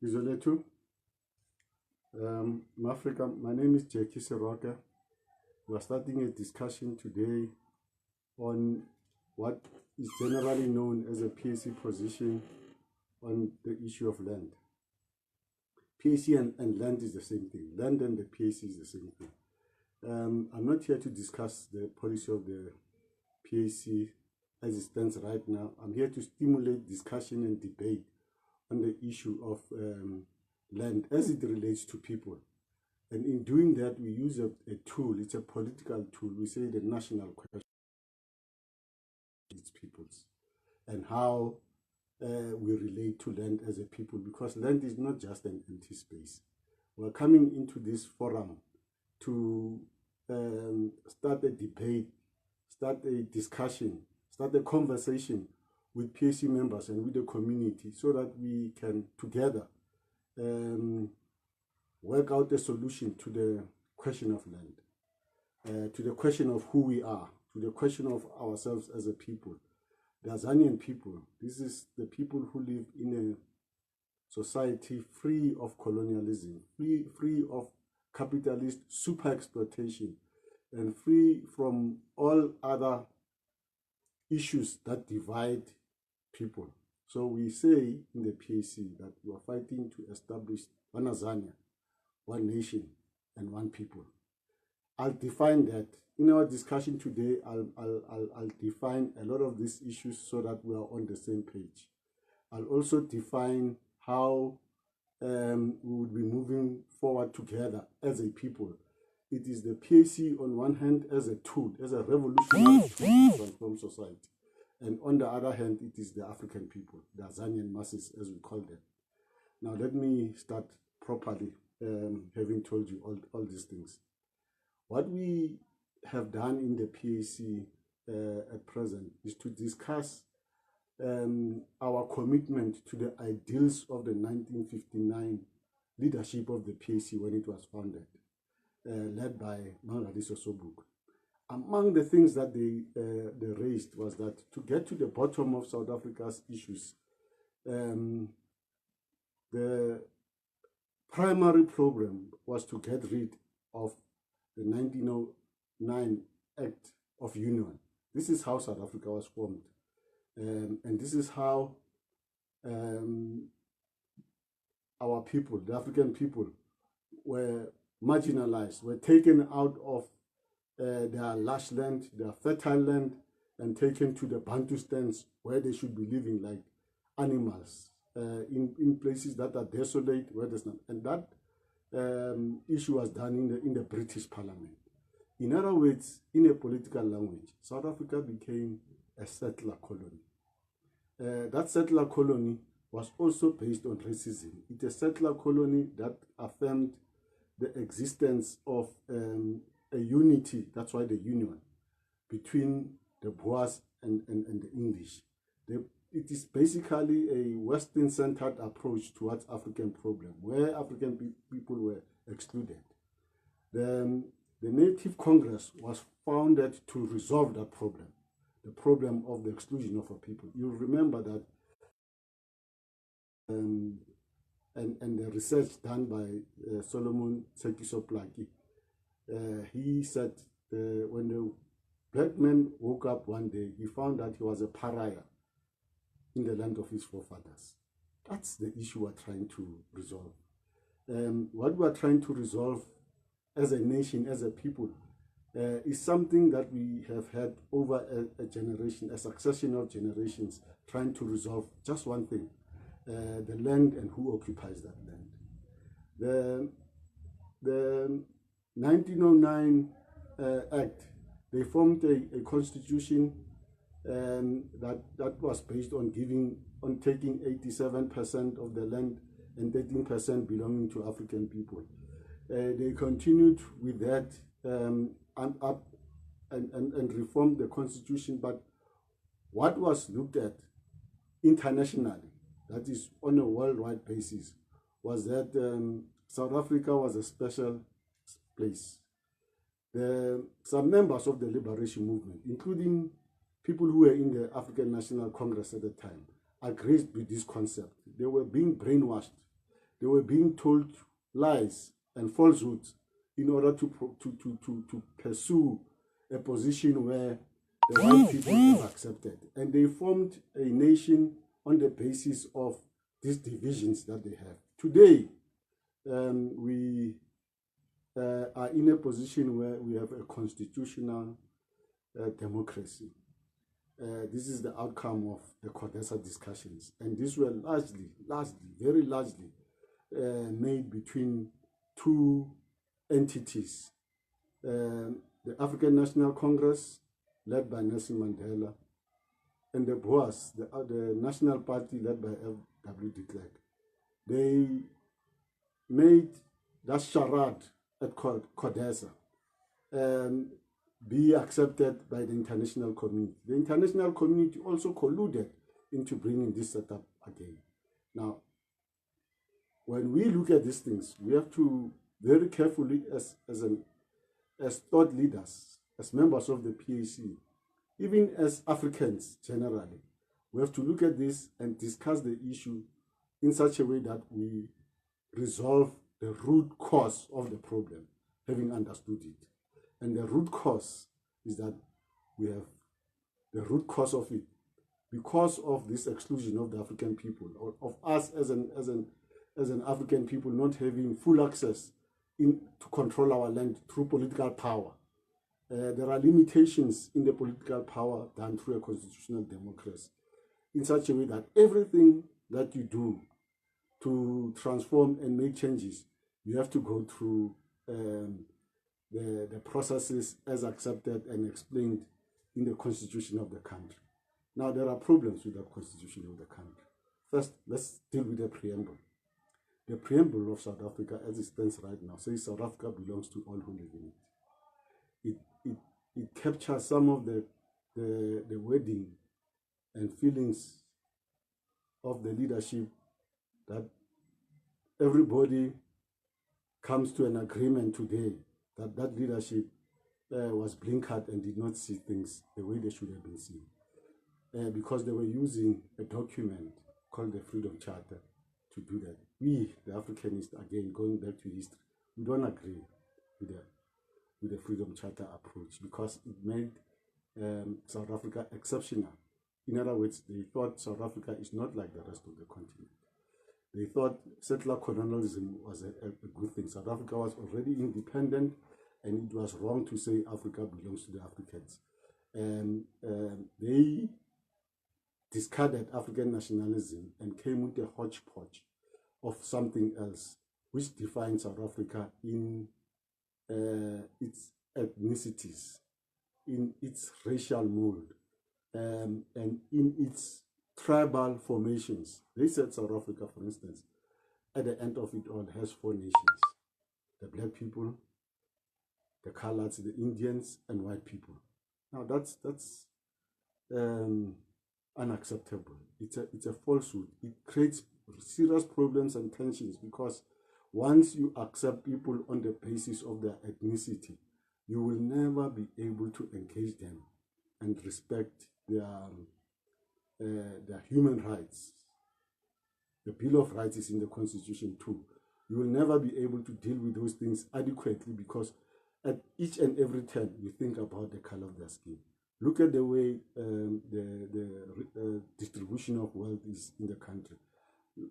Isoletu. Africa, my name is Jaki Seroke. We are starting a discussion today on what is generally known as a PAC position on the issue of land. PAC and land is the same thing. Land and the PAC is the same thing. I'm not here to discuss the policy of the PAC as it stands right now. I'm here to stimulate discussion and debate on the issue of land as it relates to people. And in doing that, we use a tool. It's a political tool. We say the national question, its peoples, and how we relate to land as a people, because land is not just an empty space. We're coming into this forum to start a debate, start a discussion, start a conversation with PAC members and with the community, so that we can together work out a solution to the question of land, to the question of who we are, to the question of ourselves as a people. The Azanian people, this is the people who live in a society free of colonialism, free of capitalist super exploitation, and free from all other issues that divide people. So we say in the PAC that we are fighting to establish one Azania, one nation, and one people. I'll define that. In our discussion today, I'll define a lot of these issues so that we are on the same page. I'll also define how we will be moving forward together as a people. It is the PAC on one hand as a tool, as a revolutionary tool to transform society. And on the other hand, it is the African people, the Azanian masses, as we call them. Now, let me start properly, having told you all these things. What we have done in the PAC at present is to discuss our commitment to the ideals of the 1959 leadership of the PAC when it was founded, led by Mangaliso Sobuk. Among the things that they raised was that to get to the bottom of South Africa's issues, the primary problem was to get rid of the 1909 Act of Union. This is how South Africa was formed. And this is how our people, the African people, were marginalized, were taken out of their lush land, their fertile land, and taken to the Bantustans where they should be living like animals, in places that are desolate, where there's not. And that issue was done in the British Parliament. In other words, in a political language, South Africa became a settler colony. That settler colony was also based on racism. It's a settler colony that affirmed the existence of a unity, that's why the union, between the Boers and the English. It is basically a Western-centered approach towards African problem, where African people were excluded. The Native Congress was founded to resolve that problem, the problem of the exclusion of a people. You'll remember that, and the research done by Solomon Tsekiso Plaki. He said when the black man woke up one day, he found that he was a pariah in the land of his forefathers. That's the issue we're trying to resolve. What we're trying to resolve as a nation, as a people, is something that we have had over a generation, a succession of generations, trying to resolve just one thing, the land and who occupies that land. The 1909 Act, they formed a constitution that was based on taking 87% of the land and 13% belonging to African people. They continued with that and reformed the constitution. But what was looked at internationally, that is on a worldwide basis, was that South Africa was a special place. Some members of the liberation movement, including people who were in the African National Congress at the time, agreed with this concept. They were being brainwashed. They were being told lies and falsehoods in order to pursue a position where the white people were accepted. And they formed a nation on the basis of these divisions that they have. Today, we are in a position where we have a constitutional democracy. This is the outcome of the CODESA discussions. And these were very largely made between two entities. The African National Congress, led by Nelson Mandela, and the BOAS, the National Party, led by F.W. de Klerk. They made that charade at CODESA be accepted by the international community. The international community also colluded into bringing this setup again. Now, when we look at these things, we have to very carefully, as thought leaders, as members of the PAC, even as Africans generally, we have to look at this and discuss the issue in such a way that we resolve the root cause of the problem, having understood it. And the root cause is that we have the root cause of it because of this exclusion of the African people, or of us as an African people not having full access to control our land through political power. There are limitations in the political power done through a constitutional democracy in such a way that everything that you do to transform and make changes, you have to go through the processes as accepted and explained in the constitution of the country. Now, there are problems with the constitution of the country. First, let's deal with the preamble. The preamble of South Africa, as it stands right now, says South Africa belongs to all who live in it. It captures some of the wording and feelings of the leadership that everybody comes to an agreement today that leadership was blinkered and did not see things the way they should have been seen. Because they were using a document called the Freedom Charter to do that. We, the Africanists, again, going back to history, we don't agree with the Freedom Charter approach because it made South Africa exceptional. In other words, they thought South Africa is not like the rest of the continent. They thought settler colonialism was a good thing. South Africa was already independent, and it was wrong to say Africa belongs to the Africans. They discarded African nationalism and came with a hodgepodge of something else, which defines South Africa in its ethnicities, in its racial mold, and in its tribal formations. They said South Africa, for instance, at the end of it all, has 4 nations: the black people, the coloreds, the Indians, and white people. Now that's unacceptable. It's a falsehood. It creates serious problems and tensions because once you accept people on the basis of their ethnicity, you will never be able to engage them and respect their human rights. The Bill of Rights is in the Constitution too. You will never be able to deal with those things adequately because at each and every turn you think about the color of their skin. Look at the way the distribution of wealth is in the country.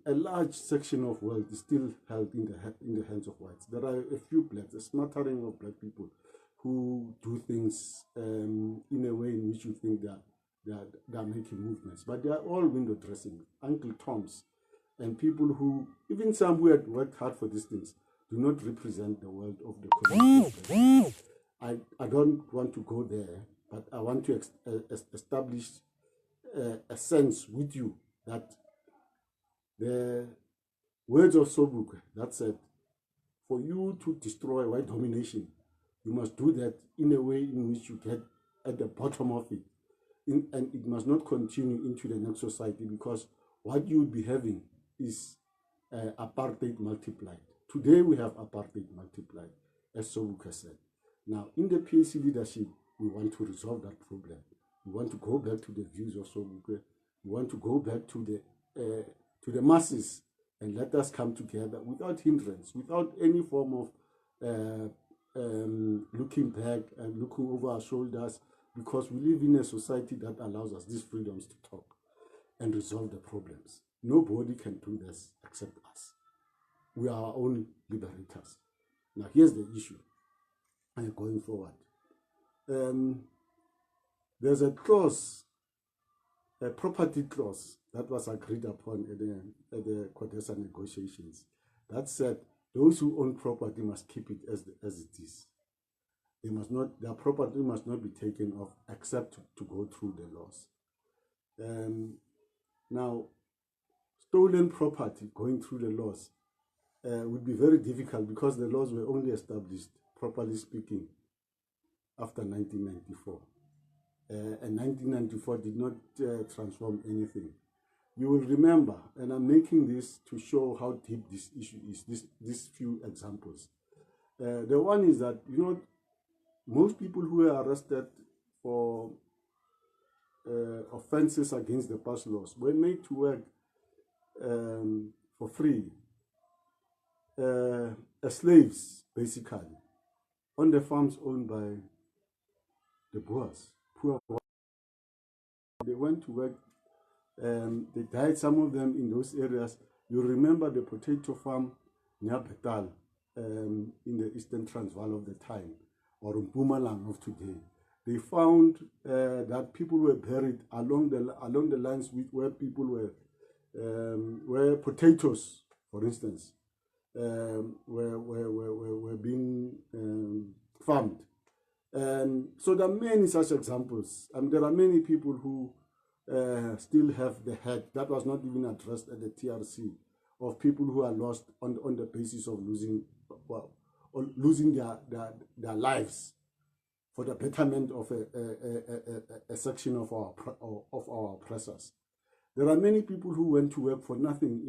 A large section of wealth is still held in the hands of whites. There are a few blacks, a smattering of black people who do things in a way in which you think they are making movements. But they are all window dressing, Uncle Toms, and people who, even some who had worked hard for these things, do not represent the world of the community. I don't want to go there, but I want to establish a sense with you that the words of Seroke that said, for you to destroy white domination, you must do that in a way in which you get at the bottom of it. And it must not continue into the next society because what you would be having is apartheid multiplied. Today we have apartheid multiplied, as Seroke said. Now, in the PAC leadership, we want to resolve that problem. We want to go back to the views of Seroke. We want to go back to the masses and let us come together without hindrance, without any form of looking back and looking over our shoulders, because we live in a society that allows us these freedoms to talk and resolve the problems. Nobody can do this except us. We are our own liberators. Now, here's the issue going forward. There's a clause, a property clause that was agreed upon at the Codesa negotiations that said those who own property must keep it as it is. They must not, their property must not be taken off except to go through the laws. Now, stolen property going through the laws would be very difficult because the laws were only established, properly speaking, after 1994. And 1994 did not transform anything. You will remember, and I'm making this to show how deep this issue is, these few examples. The one is that, most people who were arrested for offenses against the past laws were made to work for free as slaves, basically, on the farms owned by the Boers. Poor. They went to work. They died, some of them, in those areas. You remember the potato farm near Betal in the Eastern Transvaal of the time, or in Mpumalanga of today. They found that people were buried along the lines where people where potatoes, for instance, were being farmed. So there are many such examples, and there are many people who still have the head that was not even addressed at the TRC, of people who are lost on the basis of losing their lives for the betterment of a section of our oppressors. There are many people who went to work for nothing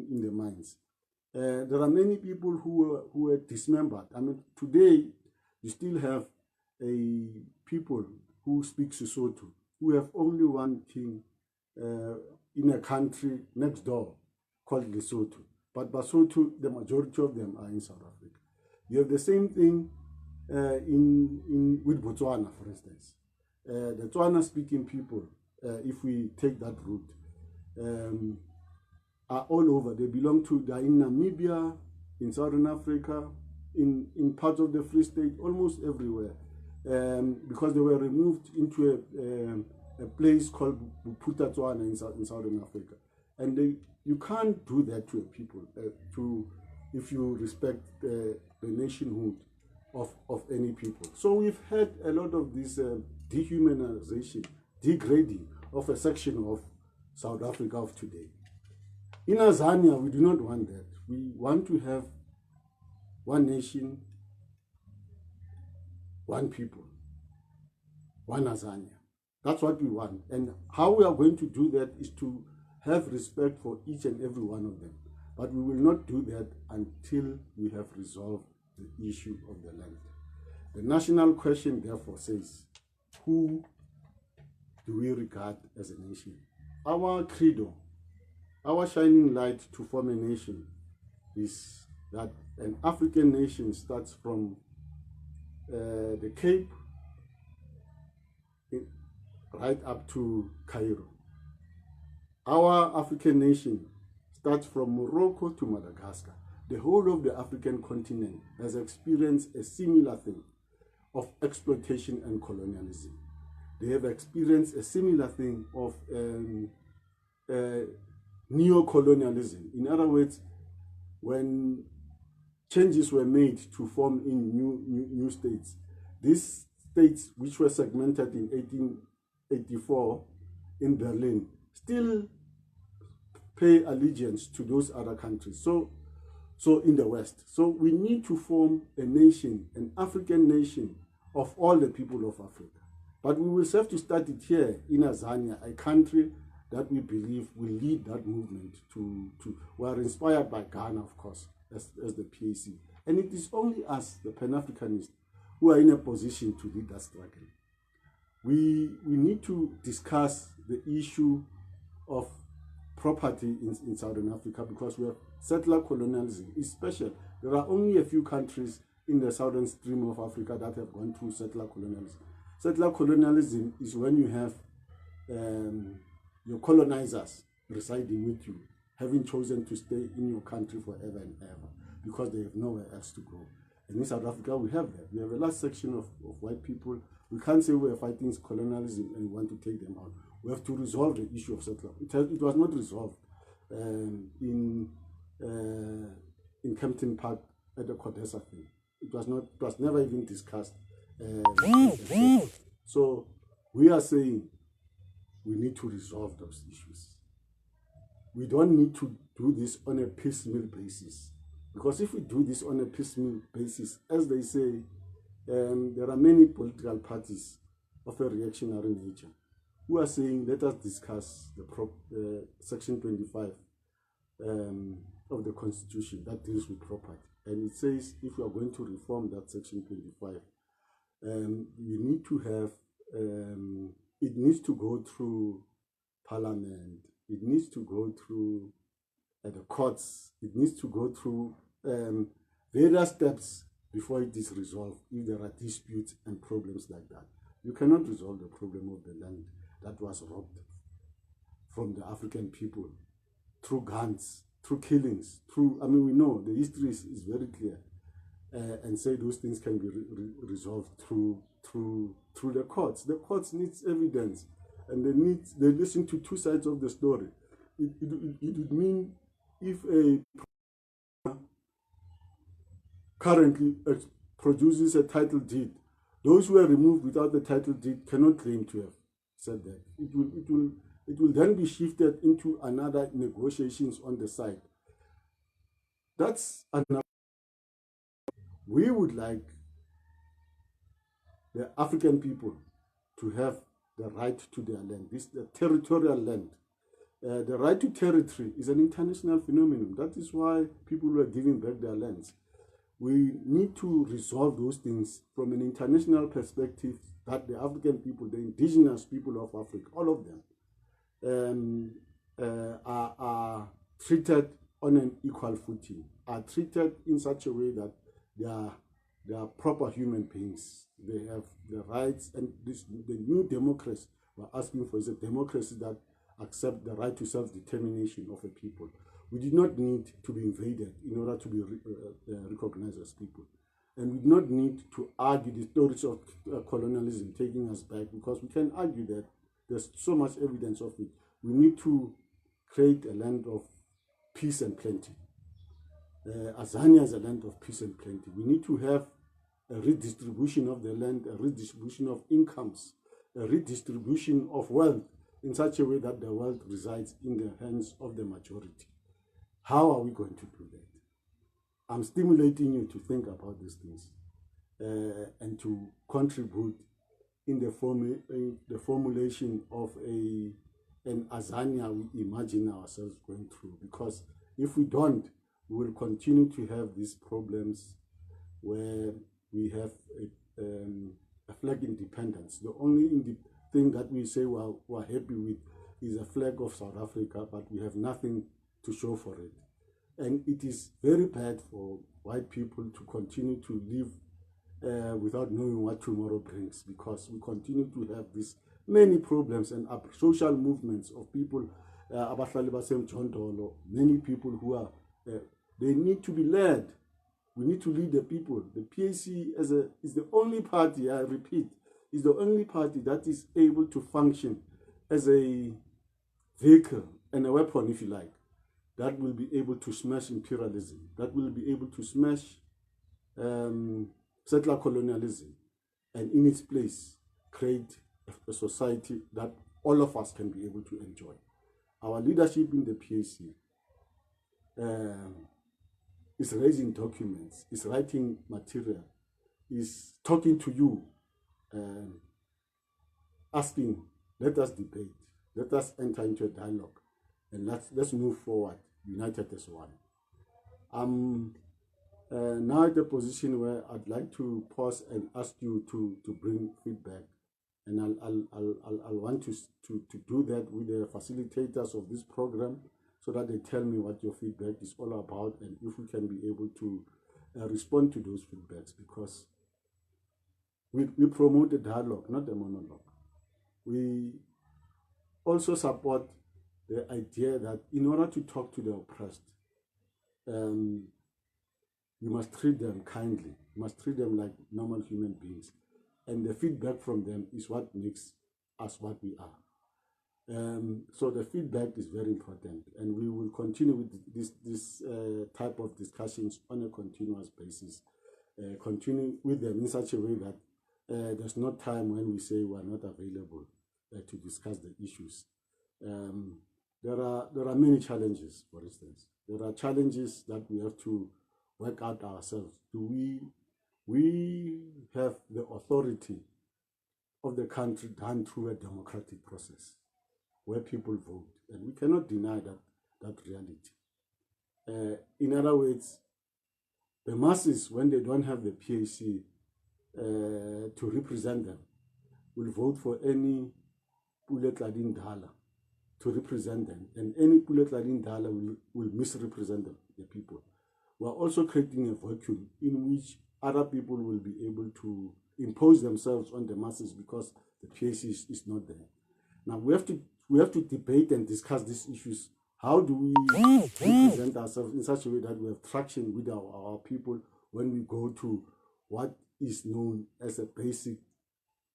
in the mines. There are many people who were dismembered. I mean, today you still have people who speak Sesotho, who have only one king in a country next door called Lesotho. But Basotho, the majority of them are in South Africa. You have the same thing with Botswana, for instance. The Tswana-speaking people, if we take that route, are all over. They are in Namibia, in Southern Africa, in parts of the Free State, almost everywhere. Because they were removed into a place called Buputa Tswana in Southern Africa. And you can't do that to a people, if you respect the nationhood of any people. So we've had a lot of this dehumanization, degrading of a section of South Africa of today. In Azania, we do not want that. We want to have one nation, one people, one Azania. That's what we want. And how we are going to do that is to have respect for each and every one of them. But we will not do that until we have resolved the issue of the land. The national question, therefore, says, who do we regard as a nation? Our credo, our shining light to form a nation is that an African nation starts from the Cape right up to Cairo. Our African nation starts from Morocco to Madagascar. The whole of the African continent has experienced a similar thing of exploitation and colonialism. They have experienced a similar thing of neo-colonialism. In other words, when changes were made to form in new states, these states, which were segmented in 1884 in Berlin, still pay allegiance to those other countries. So in the West. So we need to form a nation, an African nation of all the people of Africa. But we will have to start it here in Azania, a country that we believe will lead that movement we are inspired by Ghana, of course, as the PAC. And it is only us, the Pan-Africanists, who are in a position to lead that struggle. We need to discuss the issue of property in Southern Africa, because we have settler colonialism. It's special. There are only a few countries in the southern stream of Africa that have gone through settler colonialism. Settler colonialism is when you have your colonizers residing with you, having chosen to stay in your country forever and ever because they have nowhere else to go. And in South Africa, we have that. We have a large section of white people. We can't say we are fighting colonialism and we want to take them out. We have to resolve the issue of settler. It was not resolved in Kempton Park at the Codesa thing. It was never even discussed. So we are saying we need to resolve those issues. We don't need to do this on a piecemeal basis. Because if we do this on a piecemeal basis, as they say, there are many political parties of a reactionary nature who are saying, let us discuss the Section 25 of the Constitution that deals with property. And it says, if we are going to reform that Section 25, you need to have, it needs to go through Parliament, it needs to go through the courts, it needs to go through various steps before it is resolved if there are disputes and problems like that. You cannot resolve the problem of the land that was robbed from the African people through guns, through killings, we know the history is very clear, and say those things can be resolved through the courts. The courts needs evidence, and they listen to two sides of the story. It would mean if a currently produces a title deed, those who are removed without the title deed cannot claim to have said that. It will then be shifted into another negotiations on the side. That's another. We would like the African people to have the right to their land. This the territorial land. The right to territory is an international phenomenon. That is why people were giving back their lands. We need to resolve those things from an international perspective, that the African people, the indigenous people of Africa, all of them, are treated on an equal footing, are treated in such a way that they are proper human beings. They have the rights, and the new democracy we're asking for is a democracy that accepts the right to self-determination of a people. We do not need to be invaded in order to be recognized as people. And we do not need to argue the stories of colonialism taking us back, because we can argue that there's so much evidence of it. We need to create a land of peace and plenty. Azania is a land of peace and plenty. We need to have a redistribution of the land, a redistribution of incomes, a redistribution of wealth in such a way that the wealth resides in the hands of the majority. How are we going to do that? I'm stimulating you to think about these things and to contribute in the formulation of an Azania we imagine ourselves going through. Because if we don't, we will continue to have these problems where we have a flag independence. The only thing that we say we're happy with is a flag of South Africa, but we have nothing to show for it. And it is very bad for white people to continue to live without knowing what tomorrow brings, because we continue to have these many problems and social movements of people, many people who are, they need to be led. We need to lead the people. The PAC is the only party, I repeat, is the only party that is able to function as a vehicle and a weapon, if you like, that will be able to smash imperialism, that will be able to smash settler colonialism, and in its place create a society that all of us can be able to enjoy. Our leadership in the PAC is raising documents, is writing material, is talking to you, asking, let us debate, let us enter into a dialogue, and let's move forward, united as one. I'm now at the position where I'd like to pause and ask you to bring feedback And I'll want to do that with the facilitators of this program, so that they tell me what your feedback is all about, and if we can be able to respond to those feedbacks, because we promote a dialogue, not a monologue. We also support the idea that in order to talk to the oppressed, you must treat them kindly. You must treat them like normal human beings. And the feedback from them is what makes us what we are. So the feedback is very important, and we will continue with this type of discussions on a continuous basis. Continue with them in such a way that there's no time when we say we are not available to discuss the issues. There are many challenges. For instance, there are challenges that we have to work out ourselves. Do we have the authority of the country done through a democratic process where people vote? And we cannot deny that reality. In other words, the masses, when they don't have the PAC to represent them, will vote for any Puletladin Dala to represent them, and any Puletladin Dala will misrepresent the people. We are also creating a vacuum in which other people will be able to impose themselves on the masses because the PAC is not there. Now we have to debate and discuss these issues. How do we represent ourselves in such a way that we have traction with our people when we go to what is known as a basic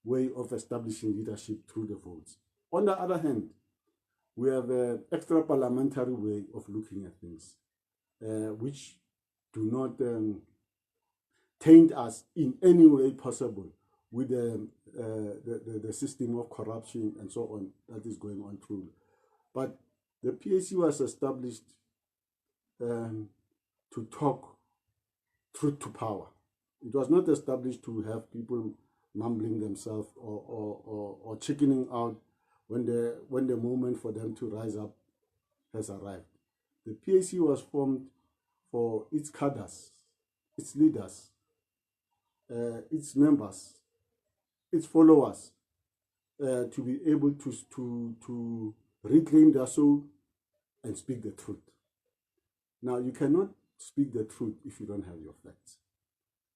way of establishing leadership through the votes? On the other hand, we have an extra parliamentary way of looking at things, which do not taint us in any way possible with the system of corruption and so on that is going on through. But the PAC was established to talk truth to power. It was not established to have people mumbling themselves or chickening out when the moment for them to rise up has arrived. The PAC was formed for its cadres, its leaders, its members, its followers, to be able to reclaim their soul and speak the truth. Now, you cannot speak the truth if you don't have your facts.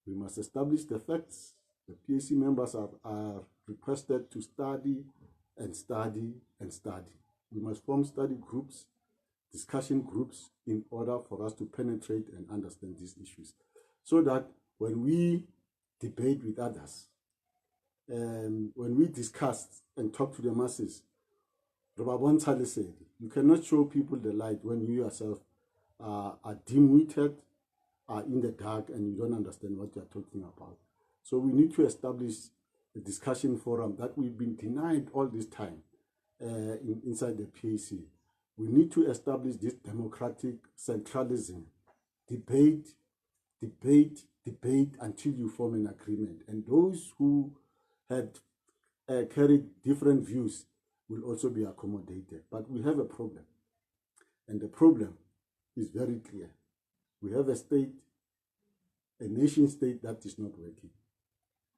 We must establish the facts. The PAC members are requested to study and study and study. We must form study groups, discussion groups, in order for us to penetrate and understand these issues, so that when we debate with others, when we discuss and talk to the masses, you cannot show people the light when you yourself are dim-witted, are in the dark, and you don't understand what you're talking about. So we need to establish a discussion forum that we've been denied all this time inside the PAC. We need to establish this democratic centralism. Debate until you form an agreement. And those who had carried different views will also be accommodated. But we have a problem. And the problem is very clear. We have a state, a nation state that is not working.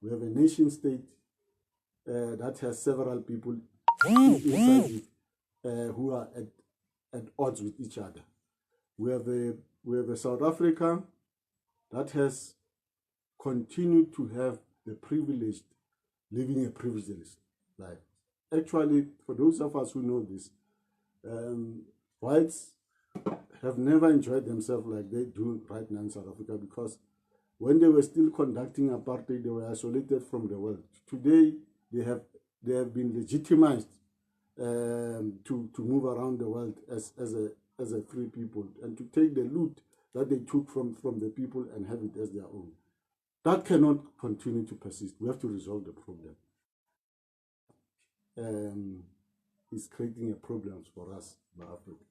We have a nation state that has several people inside it who are at odds with each other. We have a South Africa that has continued to have the privileged, living a privileged life. Actually, for those of us who know this, whites have never enjoyed themselves like they do right now in South Africa, because when they were still conducting apartheid, they were isolated from the world. Today, they have been legitimized to move around the world as a free people, and to take the loot that they took from the people and have it as their own. That cannot continue to persist. We have to resolve the problem. It's creating a problem for us in Africa.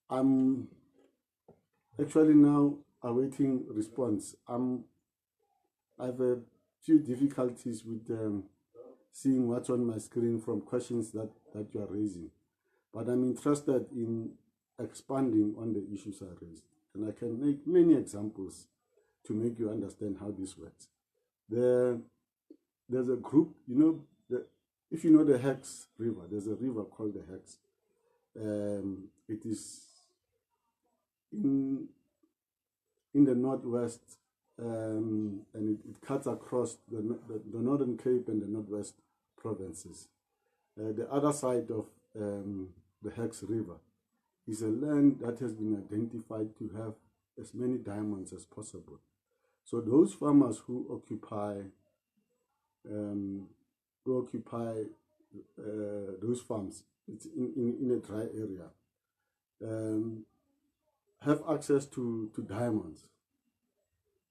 I'm actually now awaiting response. I have a few difficulties with seeing what's on my screen from questions that you are raising. But I'm interested in expanding on the issues I raised. And I can make many examples to make you understand how this works. There's a group, if you know the Hex River, there's a river called the Hex. It is in the northwest, and it cuts across the Northern Cape and the Northwest provinces. The other side of the Hex River is a land that has been identified to have as many diamonds as possible. So those farmers who occupy those farms, it's in a dry area, have access to diamonds,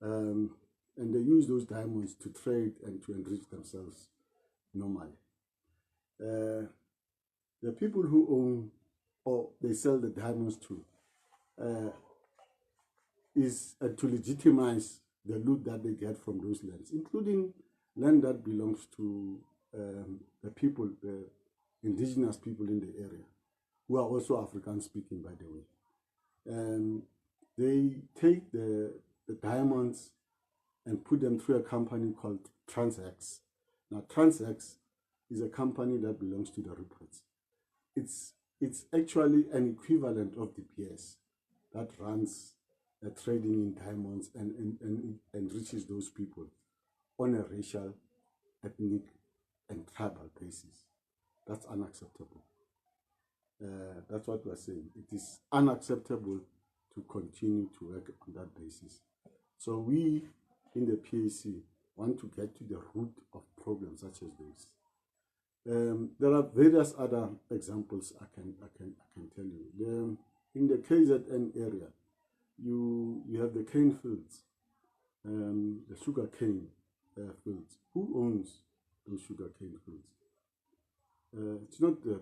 and they use those diamonds to trade and to enrich themselves normally. The people who own or they sell the diamonds to is to legitimize the loot that they get from those lands, including land that belongs to the people, the indigenous people in the area, who are also African speaking, by the way. They take the diamonds and put them through a company called Transex. Now, Transex is a company that belongs to the Ruperts. It's actually an equivalent of the PS that runs trading in diamonds and enriches those people on a racial, ethnic, and tribal basis. That's unacceptable. That's what we're saying. It is unacceptable to continue to work on that basis. So we in the PAC want to get to the root of problems such as this. There are various other examples I can tell you. In the KZN area, you have the cane fields, the sugar cane fields. Who owns those sugar cane fields? It's not the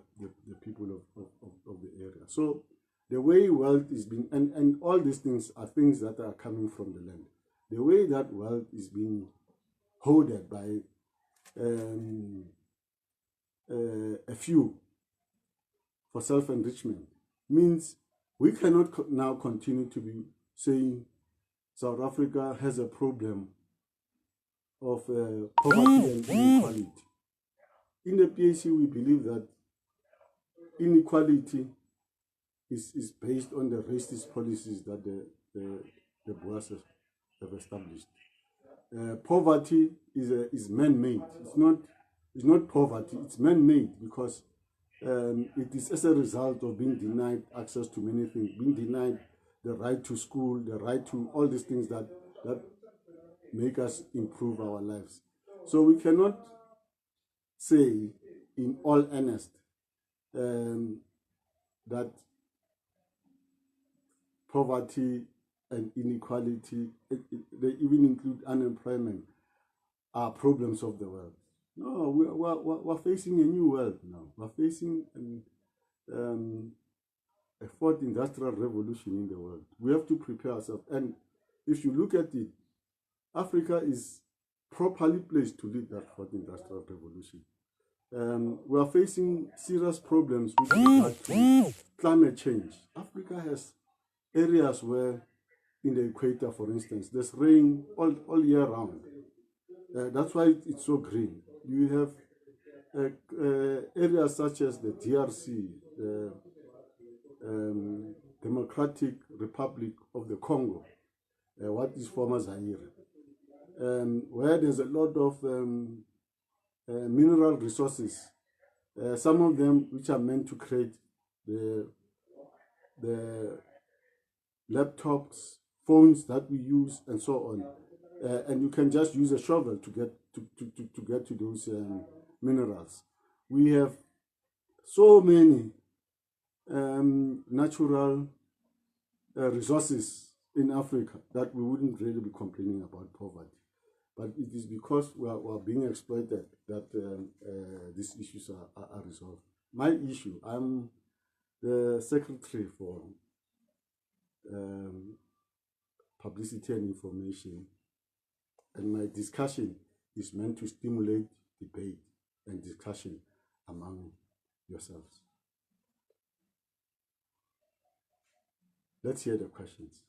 people of the area. So the way wealth is being, and all these things are things that are coming from the land. The way that wealth is being hoarded by a few for self-enrichment means we cannot now continue to be saying South Africa has a problem of poverty and inequality. In the PAC, we believe that inequality is based on the racist policies that the boss have established. Poverty is man-made. It's not poverty. It's man-made because it is as a result of being denied access to many things, being denied the right to school, the right to all these things that make us improve our lives. So we cannot say in all earnest that poverty and inequality, they even include unemployment, are problems of the world. No, we're facing a new world now. We're facing a fourth industrial revolution in the world. We have to prepare ourselves. And if you look at it, Africa is properly placed to lead that fourth industrial revolution. We are facing serious problems with regard to climate change. Africa has areas where, in the equator, for instance, there's rain all year round. That's why it's so green. You have areas such as the DRC, the Democratic Republic of the Congo, what is former Zaire, where there's a lot of mineral resources, some of them which are meant to create the laptops, phones that we use, and so on. And you can just use a shovel to get to those minerals. We have so many natural resources in Africa that we wouldn't really be complaining about poverty. But it is because we are being exploited that these issues are resolved. My issue, I'm the secretary for publicity and information, and my discussion is meant to stimulate debate and discussion among yourselves. Let's hear the questions.